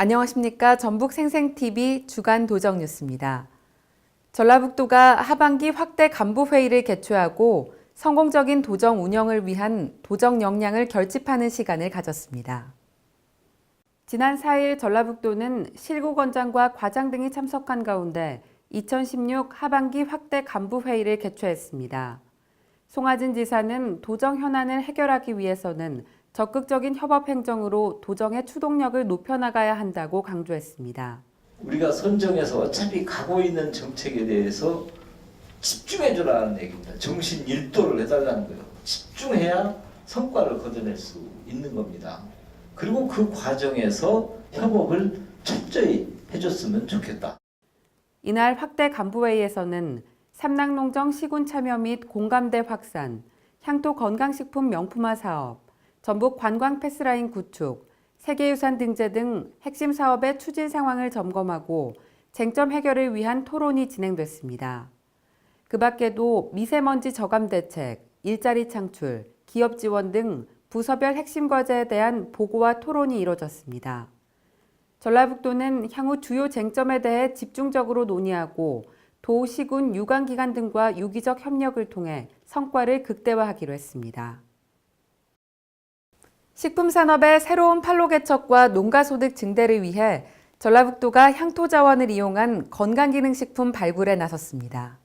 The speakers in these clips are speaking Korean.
안녕하십니까. 전북생생TV 주간 도정뉴스입니다. 전라북도가 하반기 확대 간부회의를 개최하고 성공적인 도정 운영을 위한 도정 역량을 결집하는 시간을 가졌습니다. 지난 4일 전라북도는 실구권장과 과장 등이 참석한 가운데 2016 하반기 확대 간부회의를 개최했습니다. 송하진 지사는 도정 현안을 해결하기 위해서는 적극적인 협업 행정으로 도정의 추동력을 높여나가야 한다고 강조했습니다. 우리가 선정해서 어차피 가고 있는 정책에 대해서 집중해주라는 얘기입니다. 정신 일도를 해달라는 거예요. 집중해야 성과를 거둬낼 수 있는 겁니다. 그리고 그 과정에서 협업을 철저히 해줬으면 좋겠다. 이날 확대 간부회의에서는 삼락농정 시군 참여 및 공감대 확산, 향토 건강식품 명품화 사업, 전북 관광 패스라인 구축, 세계유산 등재 등 핵심 사업의 추진 상황을 점검하고 쟁점 해결을 위한 토론이 진행됐습니다. 그 밖에도 미세먼지 저감 대책, 일자리 창출, 기업 지원 등 부서별 핵심 과제에 대한 보고와 토론이 이뤄졌습니다. 전라북도는 향후 주요 쟁점에 대해 집중적으로 논의하고 도, 시군, 유관기관 등과 유기적 협력을 통해 성과를 극대화하기로 했습니다. 식품산업의 새로운 판로 개척과 농가소득 증대를 위해 전라북도가 향토 자원을 이용한 건강기능식품 발굴에 나섰습니다.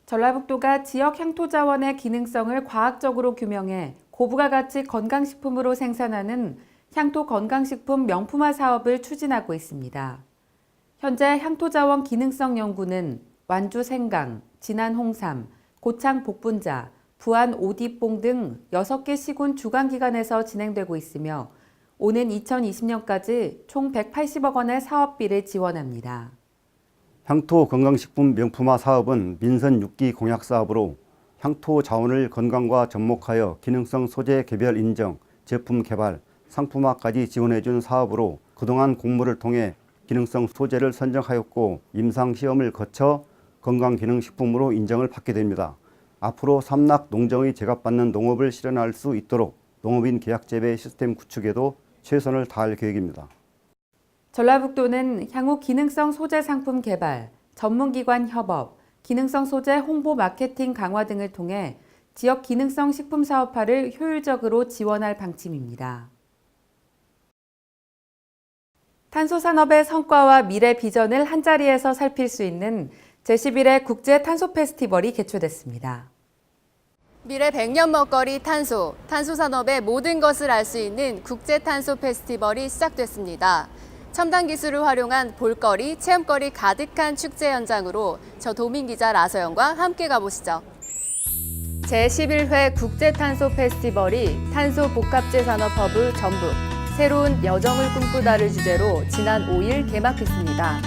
전라북도가 지역 향토 자원의 기능성을 과학적으로 규명해 고부가 가치 건강식품으로 생산하는 향토 건강식품 명품화 사업을 추진하고 있습니다. 현재 향토 자원 기능성 연구는 완주 생강, 진안 홍삼, 고창 복분자, 부안 오디뽕 등 6개 시군 주관기관에서 진행되고 있으며 오는 2020년까지 총 180억 원의 사업비를 지원합니다. 향토 건강식품 명품화 사업은 민선 6기 공약 사업으로 향토 자원을 건강과 접목하여 기능성 소재 개별 인정, 제품 개발, 상품화까지 지원해준 사업으로 그동안 공모를 통해 기능성 소재를 선정하였고 임상시험을 거쳐 건강기능식품으로 인정을 받게 됩니다. 앞으로 삼락 농정의 제값받는 농업을 실현할 수 있도록 농업인 계약재배 시스템 구축에도 최선을 다할 계획입니다. 전라북도는 향후 기능성 소재 상품 개발, 전문기관 협업, 기능성 소재 홍보 마케팅 강화 등을 통해 지역 기능성 식품 사업화를 효율적으로 지원할 방침입니다. 탄소산업의 성과와 미래 비전을 한자리에서 살필 수 있는 제11회 국제 탄소 페스티벌이 개최됐습니다. 미래 100년 먹거리 탄소, 탄소산업의 모든 것을 알 수 있는 국제 탄소 페스티벌이 시작됐습니다. 첨단 기술을 활용한 볼거리, 체험거리 가득한 축제 현장으로 저 도민 기자 라서영과 함께 가보시죠. 제11회 국제 탄소 페스티벌이 탄소 복합재 산업 허브 전북, 새로운 여정을 꿈꾸다를 주제로 지난 5일 개막했습니다.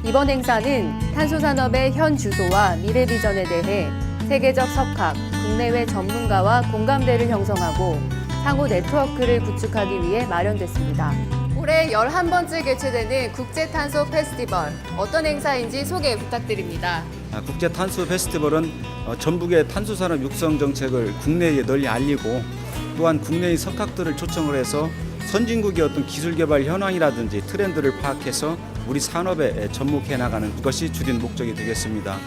이번 행사는 탄소산업의 현 주소와 미래 비전에 대해 세계적 석학, 국내외 전문가와 공감대를 형성하고 상호 네트워크를 구축하기 위해 마련됐습니다. 올해 11번째 개최되는 국제탄소 페스티벌, 어떤 행사인지 소개 부탁드립니다. 국제탄소 페스티벌은 전북의 탄소산업 육성 정책을 국내에 널리 알리고 또한 국내의 석학들을 초청을 해서 선진국의 어떤 기술 개발 현황이라든지 트렌드를 파악해서 우리 산업에 접목해 나가는 것이 주된 목적이 되겠습니다.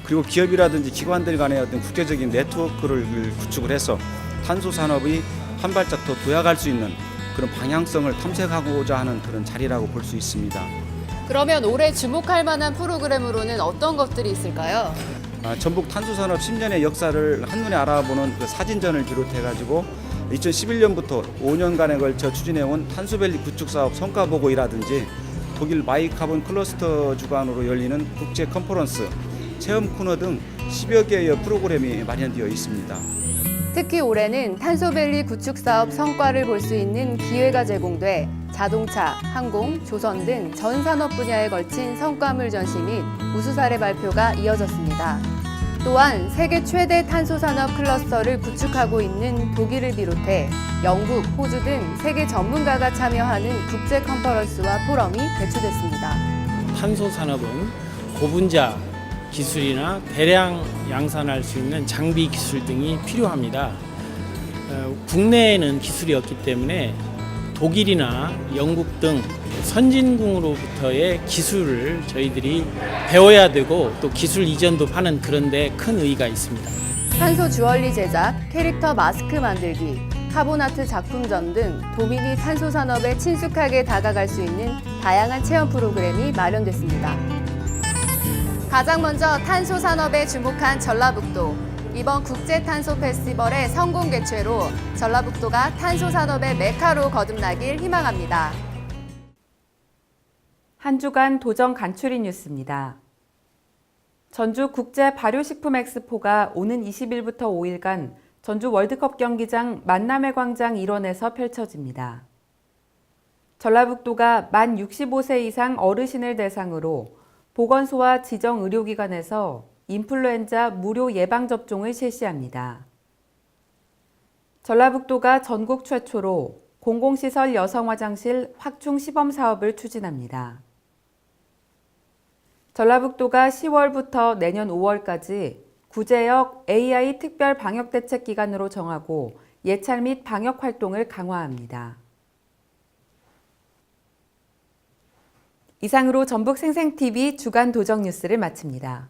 그리고 기업이라든지 기관들 간의 어떤 국제적인 네트워크를 구축을 해서 탄소 산업이 한 발짝 더 도약할 수 있는 그런 방향성을 탐색하고자 하는 그런 자리라고 볼 수 있습니다. 그러면 올해 주목할 만한 프로그램으로는 어떤 것들이 있을까요? 전북 탄소산업 10년의 역사를 한눈에 알아보는 그 사진전을 비롯해가지고 2011년부터 5년간에 걸쳐 추진해온 탄소밸리 구축사업 성과보고이라든지 독일 마이카본 클러스터 주관으로 열리는 국제 컨퍼런스, 체험 코너 등 10여 개의 프로그램이 마련되어 있습니다. 특히 올해는 탄소밸리 구축 사업 성과를 볼 수 있는 기회가 제공돼 자동차, 항공, 조선 등 전 산업 분야에 걸친 성과물 전시 및 우수 사례 발표가 이어졌습니다. 또한 세계 최대 탄소산업 클러스터를 구축하고 있는 독일을 비롯해 영국, 호주 등 세계 전문가가 참여하는 국제 컨퍼런스와 포럼이 개최됐습니다. 탄소산업은 고분자 기술이나 대량 양산할 수 있는 장비 기술 등이 필요합니다. 국내에는 기술이 없기 때문에 독일이나 영국 등 선진국으로부터의 기술을 저희들이 배워야 되고 또 기술 이전도 하는 그런 데 큰 의의가 있습니다. 탄소 주얼리 제작, 캐릭터 마스크 만들기, 카본아트 작품전 등 도민이 탄소 산업에 친숙하게 다가갈 수 있는 다양한 체험 프로그램이 마련됐습니다. 가장 먼저 탄소 산업에 주목한 전라북도. 이번 국제 탄소 페스티벌의 성공 개최로 전라북도가 탄소 산업의 메카로 거듭나길 희망합니다. 한 주간 도정 간추린 뉴스입니다. 전주 국제 발효식품 엑스포가 오는 20일부터 5일간 전주 월드컵 경기장 만남의 광장 일원에서 펼쳐집니다. 전라북도가 만 65세 이상 어르신을 대상으로 보건소와 지정 의료기관에서 인플루엔자 무료 예방접종을 실시합니다. 전라북도가 전국 최초로 공공시설 여성화장실 확충 시범 사업을 추진합니다. 전라북도가 10월부터 내년 5월까지 구제역 AI 특별 방역대책 기간으로 정하고 예찰 및 방역 활동을 강화합니다. 이상으로 전북 생생TV 주간 도정 뉴스를 마칩니다.